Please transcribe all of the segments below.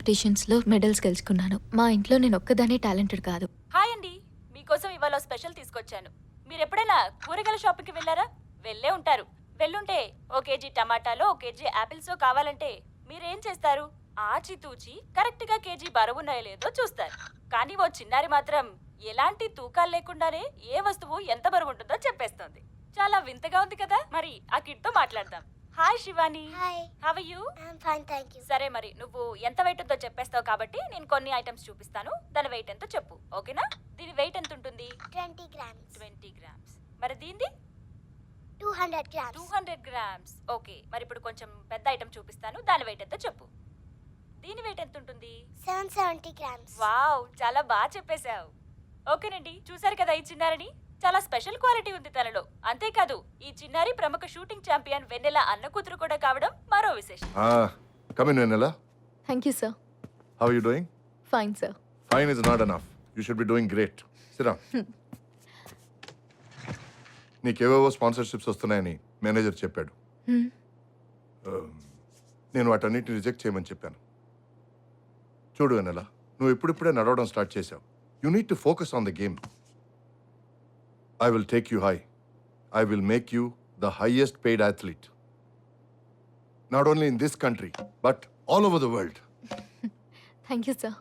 కాంపిటీషన్స్లో medals గెలుచుకున్నాను. మా ఇంట్లో నేను ఒక్కదానే టాలెంటెడ్ కాదు. హాయ్ అండి, మీకోసం ఇవాళ స్పెషల్ తీసుకొచ్చాను. మీరు ఎప్పుడైనా కూరగాయల షాపింగ్కి వెళ్ళారా? వెళ్ళే ఉంటారు. వెళ్ళుంటే ఓ కేజీ టమాటాలో ఓ కేజీ యాపిల్స్ కావాలంటే మీరేం చేస్తారు? ఆచితూచి కరెక్ట్గా కేజీ బరువున్నాయో లేదో చూస్తారు. కానీ ఓ చిన్నారి మాత్రం ఎలాంటి తూకాలు లేకుండానే ఏ వస్తువు ఎంత బరువు ఉంటుందో చెప్పేస్తుంది. చాలా వింతగా ఉంది కదా. మరి ఆ కిడ్తో మాట్లాడదాం. Hi Shivani. Hi. How are you? I am fine, thank you. సరే, మరి నువ్వు ఎంత వెయిట్ ఉందో చెప్పేస్తావు కాబట్టి నేను కొన్ని ఐటమ్స్ చూపిస్తాను. దాని వెయిట్ ఎంతో చెప్పు, ఓకేనా? దీని వెయిట్ ఎంత ఉంటుంది? 20 grams. 20 grams. మరి దీనిది? 200 grams. 200 grams. ఓకే, మరి ఇప్పుడు కొంచెం పెద్ద ఐటమ్ చూపిస్తాను. దాని వెయిట్ ఎంతో చెప్పు. దీని వెయిట్ ఎంత ఉంటుంది? 770 grams. వావ్, చాలా బాగా చెప్పేశావు. ఓకేనండి, చూసారు కదా ఈ చిన్నారిని. చాలా స్పెషల్ క్వాలిటీ ఉంది తనలో. అంతేకాదు ఈ చిన్నారి ప్రముఖ షూటింగ్ ఛాంపియన్ వెన్నెల అన్న కూతురు కూడా కావడం మరో విశేషం. Come in, Venela. Thank you sir. How are you doing? Fine sir. Fine is not enough. You should be doing great. Sit down. నీకేవేవో స్పాన్సర్షిప్స్ వస్తున్నాయని మేనేజర్ చెప్పాడు. నేను వాటన్నిటిని రిజెక్ట్ చేయమని చెప్పాను. చూడు వెనెలా, నువ్వు ఇప్పుడిప్పుడే నడవడం స్టార్ట్ చేశావు. You need to focus on the game. I will take you high. I will make you the highest paid athlete. Not only in this country, but all over the world. Thank you sir.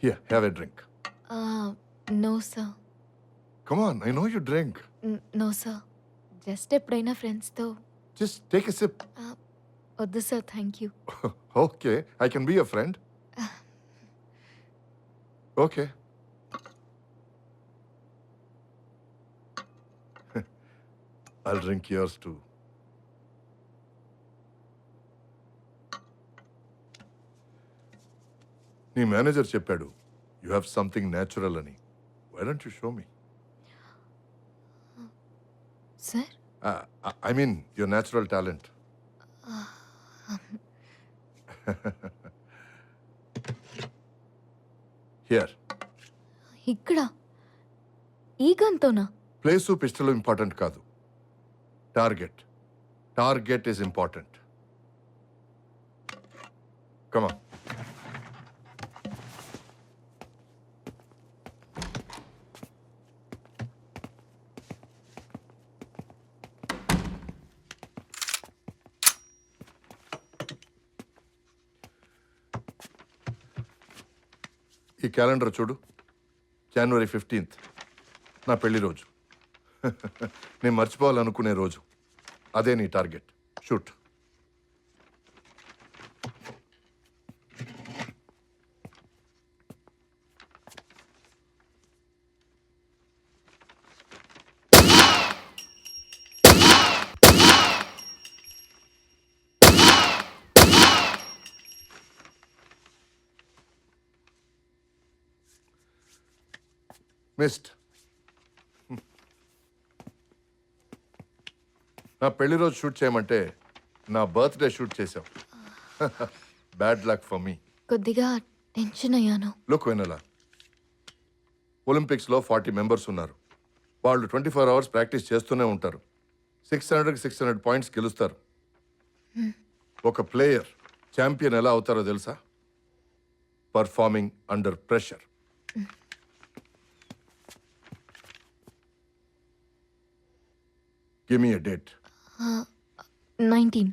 Here, have a drink. No sir. Come on, I know you drink. No sir. Just ఎప్పుడైనా ఫ్రెండ్స్తో. Just take a sip. వద్దు sir, thank you. Okay, I can be a friend. Okay. I'll drink yours too. నీ manager చెప్పాడు you have something natural అని. Why don't you show me? Sir, I mean your natural talent. Here. ఇక్కడ ఈ గన్తోనా? Place pistol important కాదు, target. Target is important. Come on. ఈ calendar చూడు. January 15th నా పెళ్లి రోజు. నేను మర్చిపోవాలనుకునే రోజు. అదే నీ టార్గెట్. షూట్. మిస్డ్. నా పెళ్లి రోజు షూట్ చేయమంటే నా బర్త్డే షూట్ చేశావు. Bad luck for me. కొద్దిగా టెన్షన్ అయ్యాను. లుక్ వెనెలా, ఒలింపిక్స్లో 40 మెంబర్స్ ఉన్నారు. వాళ్ళు 24 hours ప్రాక్టీస్ చేస్తూనే ఉంటారు. 600 పాయింట్స్ గెలుస్తారు. ఒక ప్లేయర్ ఛాంపియన్ ఎలా అవుతారో తెలుసా? Performing under pressure. Give me a date. 19.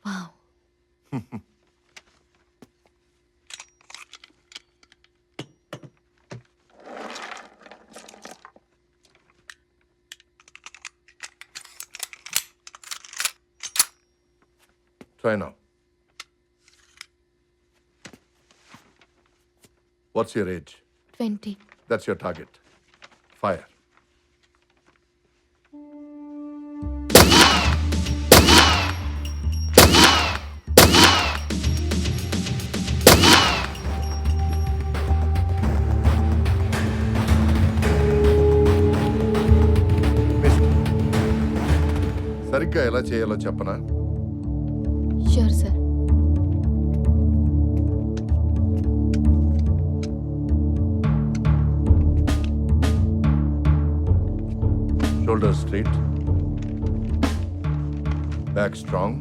Wow. Try now. What's your age? 20. That's your target. Fire. ఎలా చేయాలో చెప్పనా? Sure sir. Shoulder straight, back strong.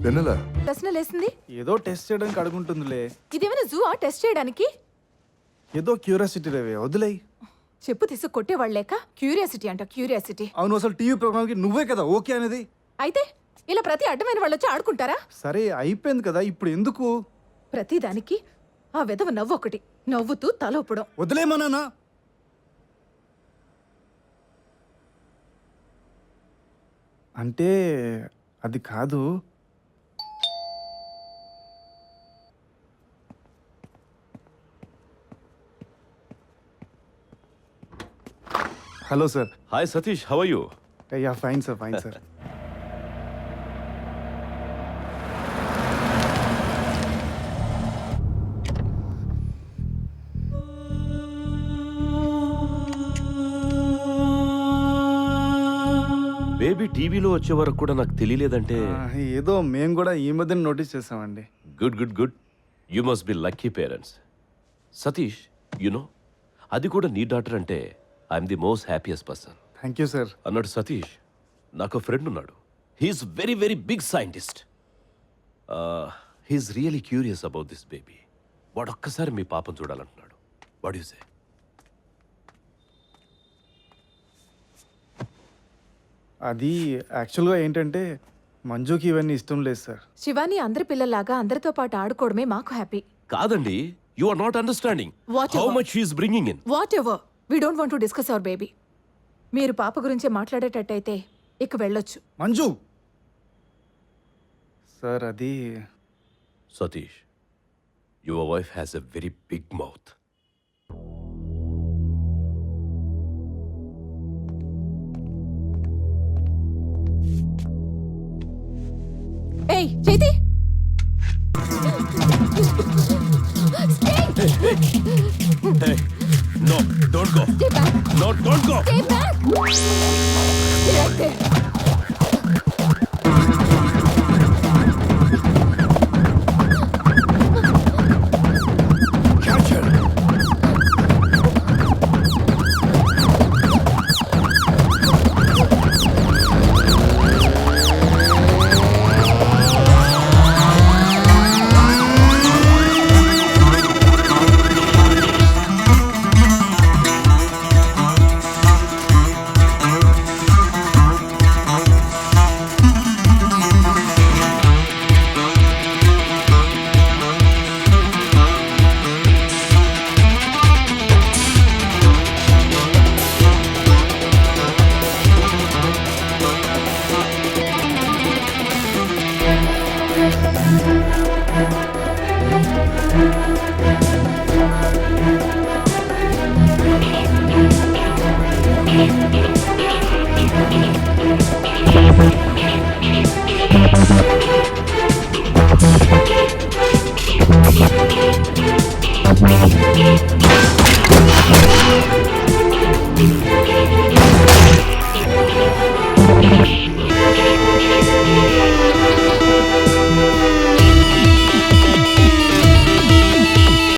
Vennela, ప్రశ్న లేసింది. ఏదో టెస్ట్ చేయడానికి అడుగుంటుందిలే. ఇదేమైనా జూ టెస్ట్ చేయడానికి? ఏదో క్యూరియాసిటీ రేవే, వదిలేయ్. చెప్పు తీసు కొట్టేవాళ్ళు లేక క్యూరియాసిటీ అంట క్యూరియాసిటీ. అవును, అసలు టీవీ ప్రోగ్రామ్కి నువ్వే కదా ఓకే అనేది. అయితే ఇలా ప్రతి అడ్డమైన వాళ్ళు వచ్చి ఆడుకుంటారా? సరే అయిపోయింది కదా, ఇప్పుడు ఎందుకు? ప్రతి దానికి ఆ విధవ నవ్వు ఒకటి, నవ్వుతూ తల ఊపడం. వదిలేమన్నానా? అంటే అది కాదు. Hello sir. Hi Satish, how are you? Yeah fine sir, fine sir. Baby టీవీలో వచ్చే వరకు కూడా నాకు తెలియలేదంటే ఏదో మేము కూడా ఈ మధ్యన నోటీస్ చేసామండి. Good good good. You must be lucky parents. Satish, no అది కూడా నీ డాటర్ అంటే I'm the most happiest person. Thank you sir. అన్నాడు సతీష్. నాకు ఫ్రెండ్ ఉన్నాడు. He's very very big scientist. He's really curious about this baby. వాడు ఒక్కసారి మీ పాపం చూడాలంటున్నాడు. What you say? అది యాక్చువల్గా ఏంటంటే మంజుకి ఇవన్నీ ఇష్టం లేదు సార్. శివాని అందరి పిల్లల్లాగా అందరితో పాటు ఆడుకోవడమే మాకు హ్యాపీ. కాదండి, you are not understanding Whatever. How much he's bringing in. Whatever, we don't want to discuss our baby. మీరు పాప గురించే మాట్లాడేటట్టయితే ఇక వెళ్ళొచ్చు. మంజు సార్, అది Satish, your wife has a very big mouth. ఏయ్ చేతి, Hey, no, don't go. stay back, No, don't go. stay back. Stay right there. Catch her. Thank you.